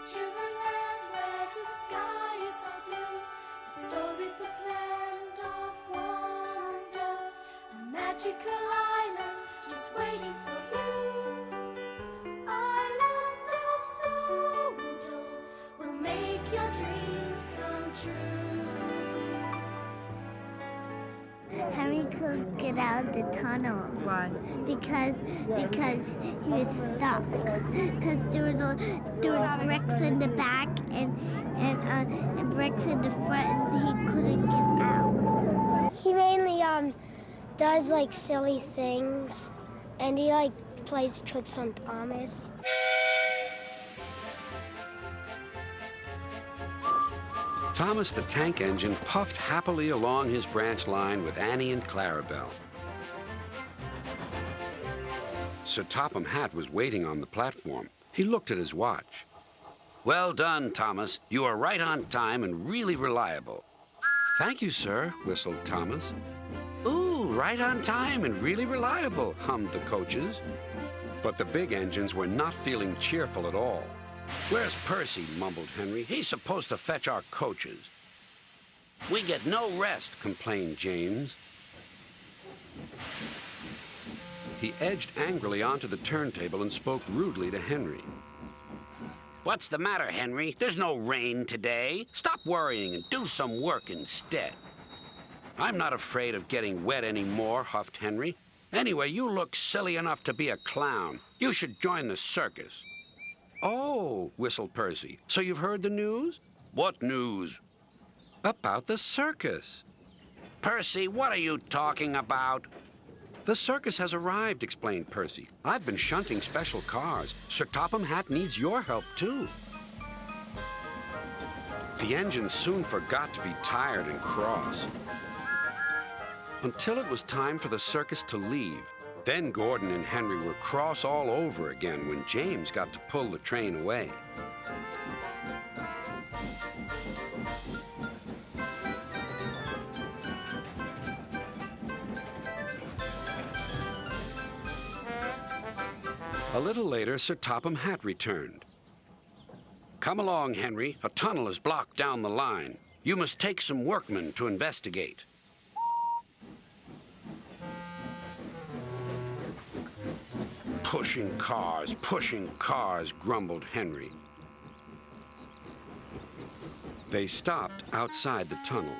to a land where the sky is so blue, a storybook land of wonder, a magical island just waiting for you. Island of Sodo will make your dreams come true. Henry couldn't get out of the tunnel. Why? Because he was stuck. Because there was bricks in the back and bricks in the front, and he couldn't get out. He mainly does like silly things, and he like plays tricks on Thomas. Thomas the Tank Engine puffed happily along his branch line with Annie and Clarabelle. Sir Topham Hatt was waiting on the platform. He looked at his watch. "Well done, Thomas. You are right on time and really reliable." "Thank you, sir," whistled Thomas. "Ooh, right on time and really reliable," hummed the coaches. But the big engines were not feeling cheerful at all. "Where's Percy?" mumbled Henry. "He's supposed to fetch our coaches." "We get no rest," complained James. He edged angrily onto the turntable and spoke rudely to Henry. "What's the matter, Henry? There's no rain today. Stop worrying and do some work instead." "I'm not afraid of getting wet anymore," huffed Henry. "Anyway, you look silly enough to be a clown. You should join the circus." "Oh," whistled Percy. "So you've heard the news?" "What news?" "About the circus." "Percy, what are you talking about?" "The circus has arrived," explained Percy. "I've been shunting special cars. Sir Topham Hatt needs your help, too." The engine soon forgot to be tired and cross, until it was time for the circus to leave. Then Gordon and Henry were cross all over again when James got to pull the train away. A little later, Sir Topham Hatt returned. "Come along, Henry. A tunnel is blocked down the line. You must take some workmen to investigate." Pushing cars, grumbled Henry. They stopped outside the tunnel.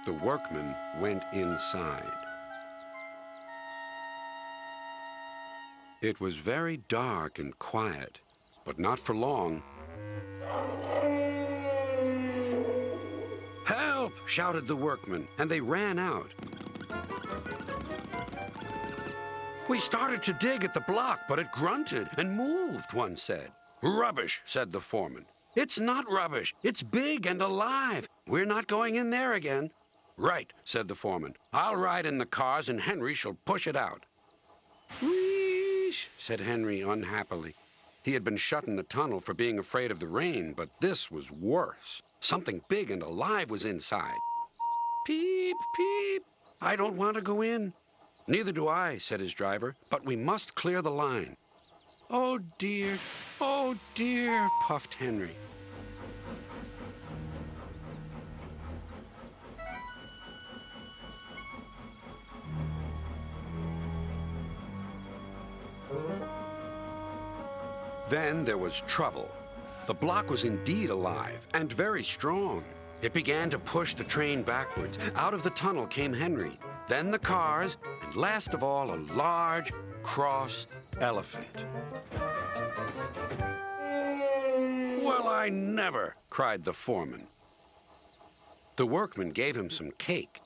The workmen went inside. It was very dark and quiet, but not for long. "Help!" shouted the workmen, and they ran out. "We started to dig at the block, but it grunted and moved," one said. "Rubbish," said the foreman. "It's not rubbish. It's big and alive. We're not going in there again." "Right," said the foreman. "I'll ride in the cars and Henry shall push it out." "Wheesh," said Henry unhappily. He had been shut in the tunnel for being afraid of the rain, but this was worse. Something big and alive was inside. "Peep, peep. I don't want to go in." "Neither do I," said his driver, "but we must clear the line." Oh, dear, puffed Henry. Then there was trouble. The block was indeed alive and very strong. It began to push the train backwards. Out of the tunnel came Henry, then the cars, and last of all, a large, cross elephant. "Well, I never!" cried the foreman. The workman gave him some cake.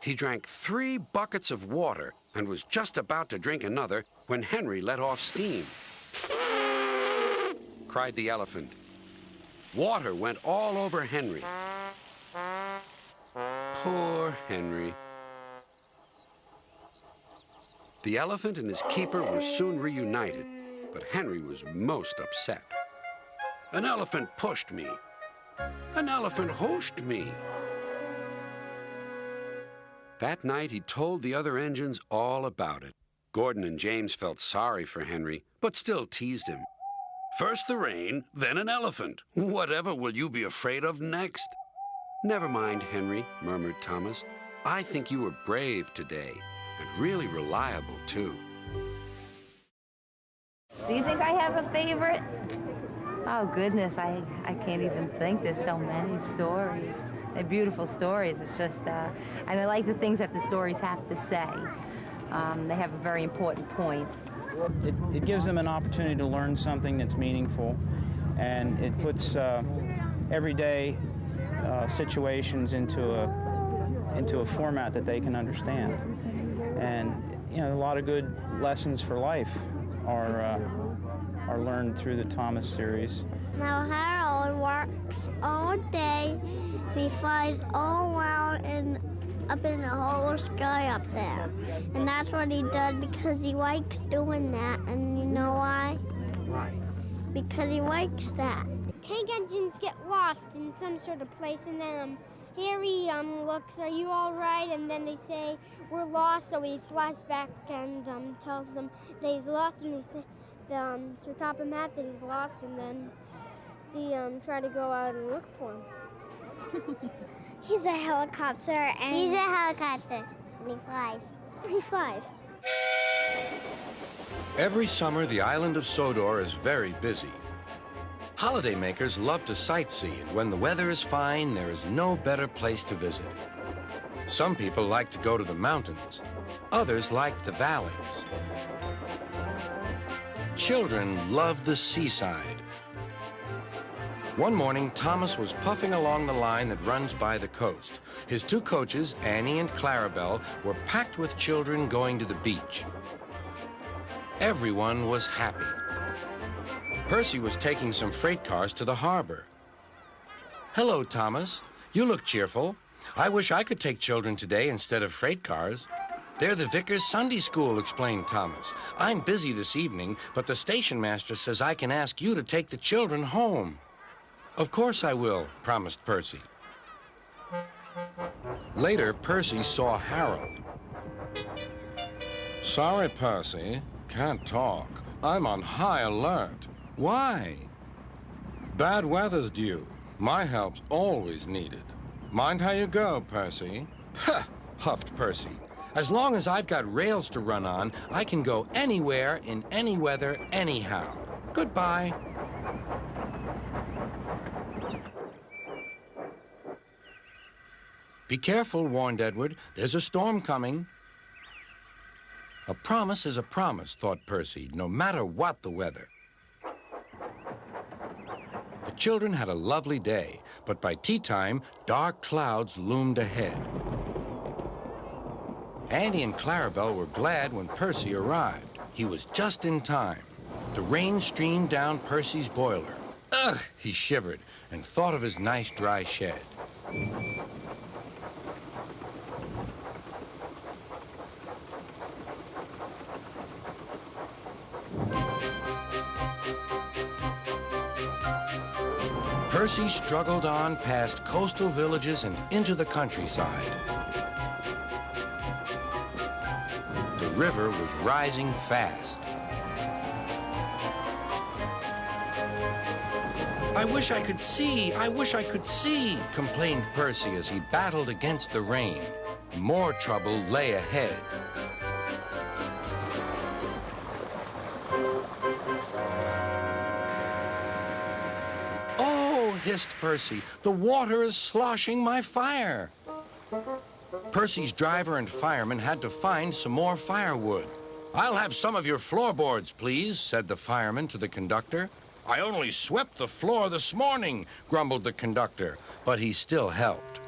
He drank 3 buckets of water and was just about to drink another when Henry let off steam. Cried the elephant. Water went all over Henry. Poor Henry. The elephant and his keeper were soon reunited, but Henry was most upset. "An elephant pushed me. An elephant hooshed me." That night he told the other engines all about it. Gordon and James felt sorry for Henry, but still teased him. First the rain, then an elephant. Whatever will you be afraid of next? Never mind, Henry, murmured Thomas. I think you were brave today, and really reliable, too. Do you think I have a favorite? Oh, goodness, I can't even think. There's so many stories. They're beautiful stories. It's just, and I like the things that the stories have to say. They have a very important point. It gives them an opportunity to learn something that's meaningful, and it puts everyday situations into a format that they can understand. And you know, a lot of good lessons for life are learned through the Thomas series. Now Harold works all day. He flies all around and up in the whole sky up there. And that's what he does because he likes doing that. And you know why? Why? Because he likes that. Tank engines get lost in some sort of place, and then Harry looks, "Are you all right?" And then they say, "We're lost." So he flies back and tells them that he's lost, and they say, to top him at that he's lost, and then they try to go out and look for him. He's a helicopter and... He's a helicopter. And he flies. He flies. Every summer, the island of Sodor is very busy. Holidaymakers love to sightsee, and when the weather is fine, there is no better place to visit. Some people like to go to the mountains. Others like the valleys. Children love the seaside. One morning, Thomas was puffing along the line that runs by the coast. His two coaches, Annie and Clarabelle, were packed with children going to the beach. Everyone was happy. Percy was taking some freight cars to the harbor. "Hello, Thomas. You look cheerful. I wish I could take children today instead of freight cars." "They're the Vickers Sunday School," explained Thomas. "I'm busy this evening, but the station master says I can ask you to take the children home." "Of course I will," promised Percy. Later, Percy saw Harold. "Sorry, Percy. Can't talk. I'm on high alert." "Why?" "Bad weather's due. My help's always needed." "Mind how you go, Percy." "Huh," huffed Percy. "As long as I've got rails to run on, I can go anywhere in any weather anyhow. Goodbye." "Be careful," warned Edward. "There's a storm coming." A promise is a promise, thought Percy, no matter what the weather. The children had a lovely day, but by tea time, dark clouds loomed ahead. Annie and Clarabelle were glad when Percy arrived. He was just in time. The rain streamed down Percy's boiler. Ugh, he shivered and thought of his nice dry shed. Percy struggled on past coastal villages and into the countryside. The river was rising fast. "I wish I could see! I wish I could see!" complained Percy as he battled against the rain. More trouble lay ahead. Hissed Percy. "The water is sloshing my fire." Percy's driver and fireman had to find some more firewood. "I'll have some of your floorboards, please," said the fireman to the conductor. "I only swept the floor this morning," grumbled the conductor, but he still helped.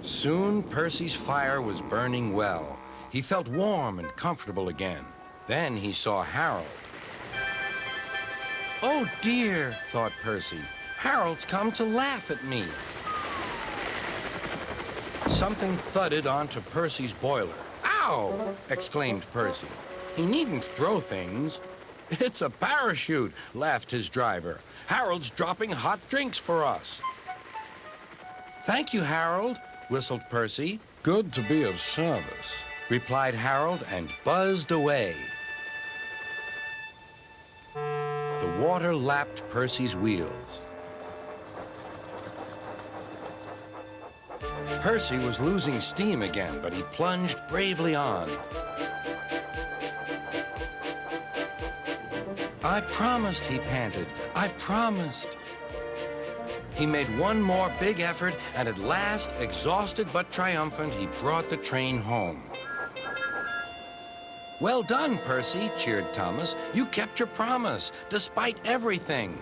Soon Percy's fire was burning well. He felt warm and comfortable again. Then he saw Harold. "Oh, dear," thought Percy. "Harold's come to laugh at me." Something thudded onto Percy's boiler. "Ow!" exclaimed Percy. "He needn't throw things." "It's a parachute," laughed his driver. "Harold's dropping hot drinks for us." "Thank you, Harold," whistled Percy. "Good to be of service." replied Harold, and buzzed away. The water lapped Percy's wheels. Percy was losing steam again, but he plunged bravely on. "I promised," he panted. "I promised." He made one more big effort, and at last, exhausted but triumphant, he brought the train home. "Well done, Percy," cheered Thomas. "You kept your promise, despite everything."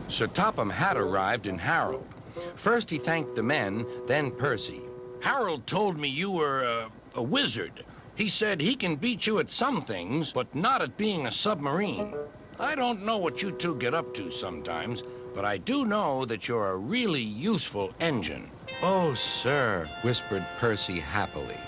Sir Topham had arrived in Harold. First he thanked the men, then Percy. "Harold told me you were a wizard. He said he can beat you at some things, but not at being a submarine. I don't know what you two get up to sometimes, but I do know that you're a really useful engine." "Oh, sir," whispered Percy happily.